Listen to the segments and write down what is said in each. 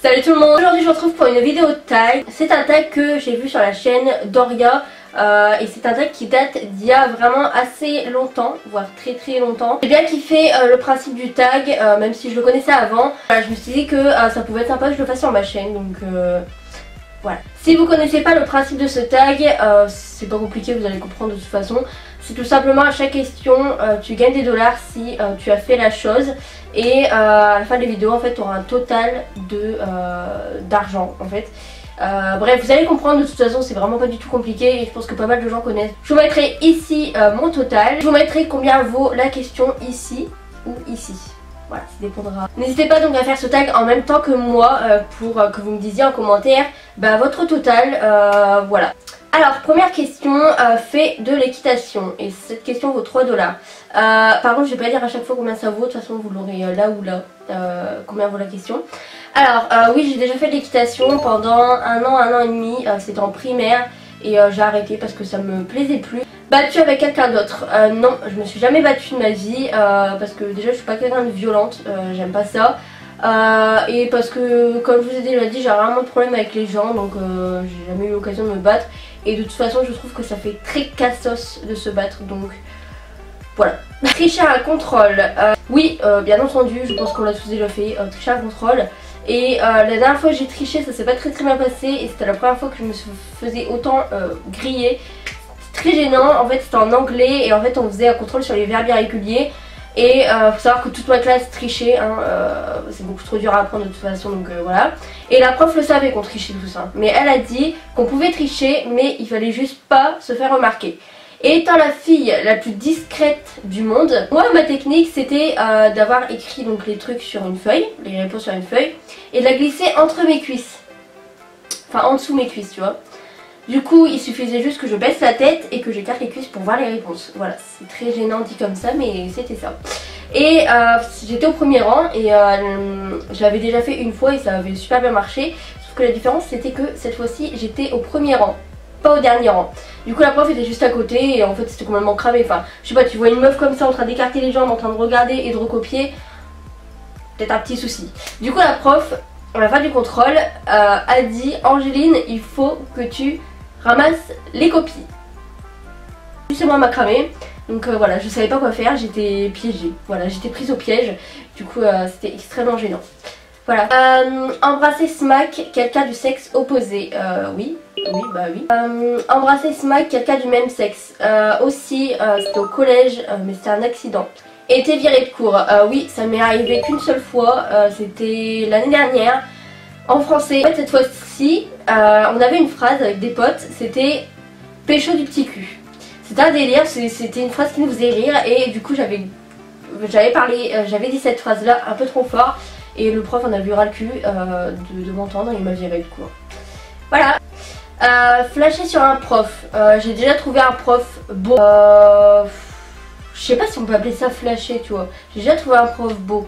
Salut tout le monde. Aujourd'hui je vous retrouve pour une vidéo tag. C'est un tag que j'ai vu sur la chaîne Doria. Et c'est un tag qui date d'il y a vraiment assez longtemps, voire très longtemps. J'ai bien kiffé le principe du tag, même si je le connaissais avant. Je me suis dit que ça pouvait être sympa que je le fasse sur ma chaîne, donc voilà. Si vous connaissez pas le principe de ce tag, c'est pas compliqué, vous allez comprendre de toute façon. C'est tout simplement à chaque question, tu gagnes des dollars si tu as fait la chose. Et à la fin de la vidéo, en fait, tu auras un total d'argent en fait. Bref, vous allez comprendre, de toute façon c'est vraiment pas du tout compliqué et je pense que pas mal de gens connaissent. Je vous mettrai ici mon total, je vous mettrai combien vaut la question ici ou ici. Voilà, ça dépendra. N'hésitez pas donc à faire ce tag en même temps que moi pour que vous me disiez en commentaire votre total, voilà. Alors, première question, fait de l'équitation et cette question vaut 3 dollars. Par contre, je vais pas dire à chaque fois combien ça vaut, de toute façon vous l'aurez là ou là, combien vaut la question. Alors, oui, j'ai déjà fait de l'équitation pendant un an et demi, c'était en primaire et j'ai arrêté parce que ça me plaisait plus. Battue avec quelqu'un d'autre, non, je me suis jamais battue de ma vie parce que déjà je suis pas quelqu'un de violente, j'aime pas ça. Et parce que comme je vous ai déjà dit, j'ai vraiment de problème avec les gens, donc j'ai jamais eu l'occasion de me battre. Et de toute façon je trouve que ça fait très cassos de se battre, donc voilà. Tricher à un contrôle, oui, bien entendu, je pense qu'on l'a tous déjà fait, tricher à un contrôle. Et la dernière fois que j'ai triché, ça s'est pas très bien passé et c'était la première fois que je me faisais autant griller. C'était très gênant, en fait c'était en anglais et en fait on faisait un contrôle sur les verbes irréguliers. Et faut savoir que toute ma classe trichait, hein, c'est beaucoup trop dur à apprendre de toute façon, donc voilà. Et la prof le savait qu'on trichait tout ça, mais elle a dit qu'on pouvait tricher mais il fallait juste pas se faire remarquer. Et étant la fille la plus discrète du monde, moi ma technique c'était d'avoir écrit donc les trucs sur une feuille, les réponses sur une feuille, et de la glisser entre mes cuisses, enfin en dessous mes cuisses, tu vois. Du coup, il suffisait juste que je baisse la tête et que j'écarte les cuisses pour voir les réponses. Voilà, c'est très gênant dit comme ça, mais c'était ça. Et j'étais au premier rang et je l'avais déjà fait une fois et ça avait super bien marché. Sauf que la différence, c'était que cette fois-ci, j'étais au premier rang, pas au dernier rang. Du coup, la prof était juste à côté et en fait, c'était complètement cramé. Enfin, je sais pas, tu vois une meuf comme ça en train d'écarter les jambes, en train de regarder et de recopier, peut-être un petit souci. Du coup, la prof, à la fin du contrôle, a dit « Angéline, il faut que tu ramasse les copies ». Justement, m'a cramé, donc voilà, je savais pas quoi faire, j'étais piégée, voilà, j'étais prise au piège, du coup c'était extrêmement gênant. Voilà. Embrasser smack quelqu'un du sexe opposé, oui, bah oui. Embrasser smack quelqu'un du même sexe, aussi, c'était au collège, mais c'était un accident. Été viré de cours, oui, ça m'est arrivé qu'une seule fois, c'était l'année dernière. En français, en fait, cette fois-ci, on avait une phrase avec des potes, c'était pécho du petit cul. C'était un délire, c'était une phrase qui nous faisait rire et du coup j'avais dit cette phrase-là un peu trop fort et le prof en a vu ras le cul de m'entendre et il m'a viré de cours. Voilà. Flasher sur un prof, j'ai déjà trouvé un prof beau. Je sais pas si on peut appeler ça flasher, tu vois. J'ai déjà trouvé un prof beau.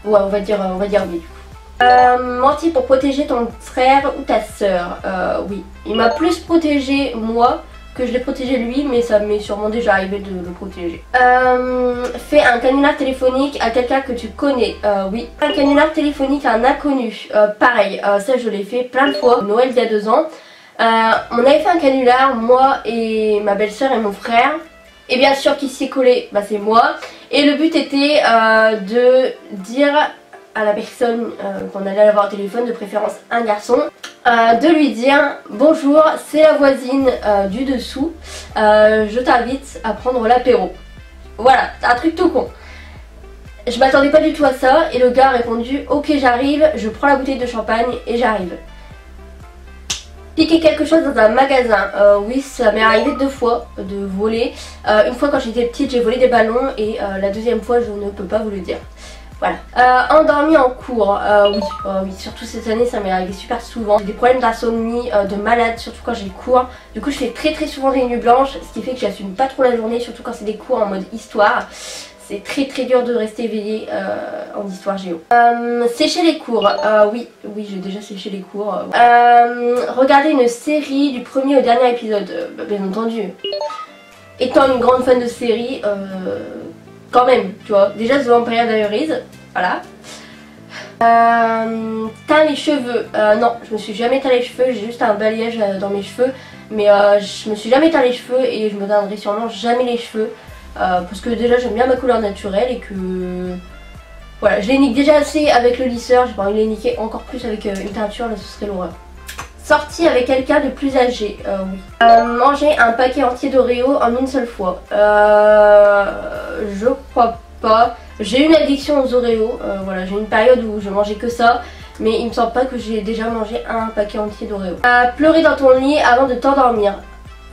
Ouais, on va dire oui. Mentir pour protéger ton frère ou ta soeur, oui. Il m'a plus protégé moi que je l'ai protégé lui, mais ça m'est sûrement déjà arrivé de le protéger. Fais un canular téléphonique à quelqu'un que tu connais, oui. Un canular téléphonique à un inconnu, pareil, ça je l'ai fait plein de fois. Noël il y a 2 ans, on avait fait un canular, moi et ma belle-sœur et mon frère. Et bien sûr qui s'y est collé, bah c'est moi. Et le but était de dire à la personne qu'on allait avoir au téléphone, de préférence un garçon, de lui dire bonjour, c'est la voisine du dessous, je t'invite à prendre l'apéro. Voilà, un truc tout con. Je m'attendais pas du tout à ça et le gars a répondu ok j'arrive, je prends la bouteille de champagne et j'arrive. Piquer quelque chose dans un magasin, oui ça m'est arrivé 2 fois de voler. Une fois quand j'étais petite j'ai volé des ballons et la deuxième fois je ne peux pas vous le dire. Voilà. Endormi en cours, oui, oui, surtout cette année ça m'est arrivé super souvent. J'ai des problèmes d'insomnie, de malade, surtout quand j'ai cours. Du coup je fais très souvent des nuits blanches, ce qui fait que j'assume pas trop la journée, surtout quand c'est des cours en mode histoire. C'est très dur de rester éveillé en histoire géo. Sécher les cours, oui, j'ai déjà séché les cours. Regarder une série du premier au dernier épisode, bien entendu. Étant une grande fan de séries, quand même, tu vois. Déjà The Vampire Diaries, voilà. Teint les cheveux. Non, je me suis jamais teint les cheveux, j'ai juste un balayage dans mes cheveux. Mais je me suis jamais teint les cheveux et je me teindrai sûrement jamais les cheveux. Parce que déjà j'aime bien ma couleur naturelle et que... Voilà, je les nique déjà assez avec le lisseur, j'ai pas envie de les niquer encore plus avec une teinture, là ce serait l'horreur. Sortie avec quelqu'un de plus âgé, oui. Manger un paquet entier d'Oreo en une seule fois. Je crois pas. J'ai une addiction aux Oreos, voilà, j'ai une période où je mangeais que ça. Mais il me semble pas que j'ai déjà mangé un paquet entier d'Oreo. Pleurer dans ton lit avant de t'endormir.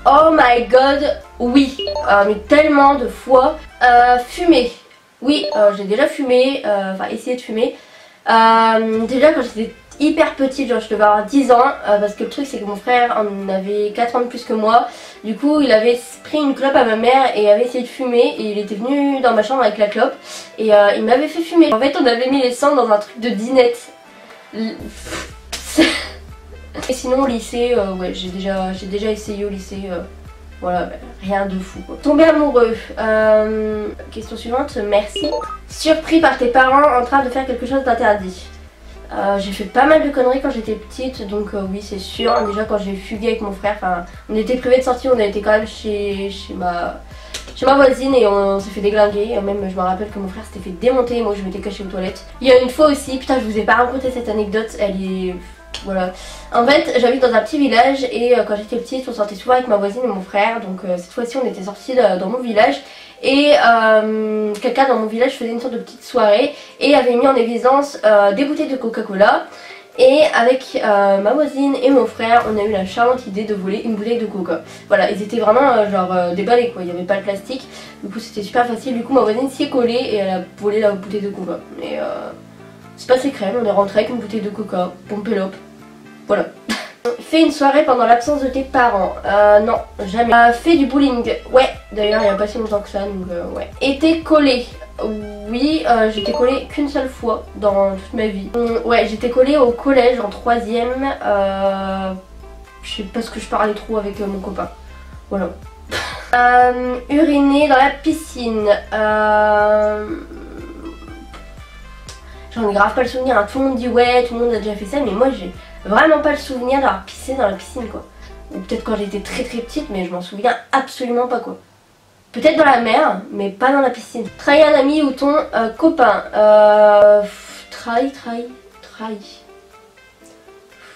Oh my god, oui, mais tellement de fois. Fumer. Oui, j'ai déjà fumé, enfin essayé de fumer. Déjà quand j'étais hyper petite, genre je devais avoir 10 ans, parce que le truc c'est que mon frère en avait 4 ans de plus que moi. Du coup il avait pris une clope à ma mère et avait essayé de fumer et il était venu dans ma chambre avec la clope et il m'avait fait fumer. En fait on avait mis les cendres dans un truc de dinette. Et sinon au lycée, ouais j'ai déjà essayé au lycée. Voilà, bah, rien de fou quoi. Tomber amoureux. Question suivante, merci. Surpris par tes parents en train de faire quelque chose d'interdit. J'ai fait pas mal de conneries quand j'étais petite, donc oui c'est sûr. Déjà quand j'ai fugué avec mon frère, enfin on était privés de sortie, on a été quand même chez ma voisine et on s'est fait déglinguer. Même je me rappelle que mon frère s'était fait démonter et moi je m'étais cachée aux toilettes. Il y a une fois aussi, putain je vous ai pas raconté cette anecdote, elle est... Voilà. En fait j'habite dans un petit village et quand j'étais petite on sortait souvent avec ma voisine et mon frère. Donc cette fois-ci on était sortis dans mon village. Et quelqu'un dans mon village faisait une sorte de petite soirée et avait mis en évidence des bouteilles de Coca-Cola. Et avec ma voisine et mon frère on a eu la charmante idée de voler une bouteille de Coca. Voilà, ils étaient vraiment genre déballés quoi, il n'y avait pas de plastique. Du coup c'était super facile, du coup ma voisine s'y est collée et elle a volé la bouteille de Coca. Et c'est passé crème, on est rentré avec une bouteille de Coca, pompelope. Voilà. Fais une soirée pendant l'absence de tes parents. Non, jamais. Fais du bowling. Ouais, d'ailleurs il n'y a pas si longtemps que ça, donc ouais. Été collée. Oui, j'étais collée qu'une seule fois dans toute ma vie. Ouais, j'étais collée au collège en 3ème. Je sais pas ce que je parlais trop avec mon copain. Voilà. Uriner dans la piscine. J'en ai grave pas le souvenir, hein. Tout le monde dit ouais, tout le monde a déjà fait ça, mais moi j'ai vraiment pas le souvenir d'avoir pissé dans la piscine quoi. Ou peut-être quand j'étais très petite, mais je m'en souviens absolument pas quoi. Peut-être dans la mer, mais pas dans la piscine. Trahir un ami ou ton copain. Trahi.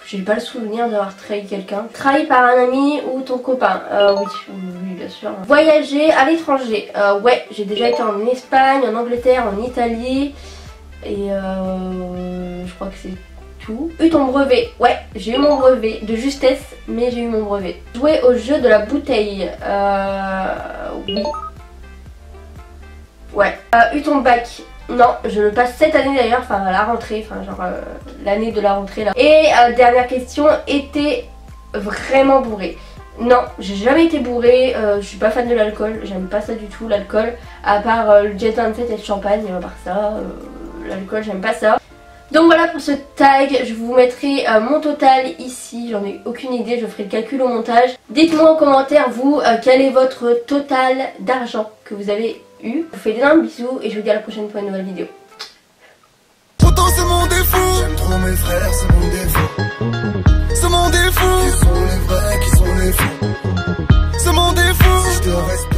J'ai pas le souvenir d'avoir trahi quelqu'un. Trahi par un ami ou ton copain. Oui, bien sûr. Voyager à l'étranger. Ouais, j'ai déjà été en Espagne, en Angleterre, en Italie. Et je crois que c'est tout. Eu ton brevet. Ouais, j'ai eu mon brevet de justesse, mais j'ai eu mon brevet. Jouer au jeu de la bouteille. Oui. Ouais. Eu ton bac. Non, je le passe cette année d'ailleurs, enfin à la rentrée, enfin genre l'année de la rentrée là. Et dernière question, était vraiment bourré? Non, j'ai jamais été bourrée, je suis pas fan de l'alcool, j'aime pas ça du tout l'alcool, à part le Jet Set et le champagne, à part ça, l'alcool j'aime pas ça. Donc voilà pour ce tag, je vous mettrai mon total ici, j'en ai aucune idée, je ferai le calcul au montage. Dites-moi en commentaire vous, quel est votre total d'argent que vous avez eu. Je vous fais d'énormes bisous et je vous dis à la prochaine pour une nouvelle vidéo. Pourtant c'est mon défaut, j'aime trop mes frères, c'est mon défaut. C'est mon défaut, qui sont les vrais, qui sont les faux. C'est mon défaut, si je te respecte.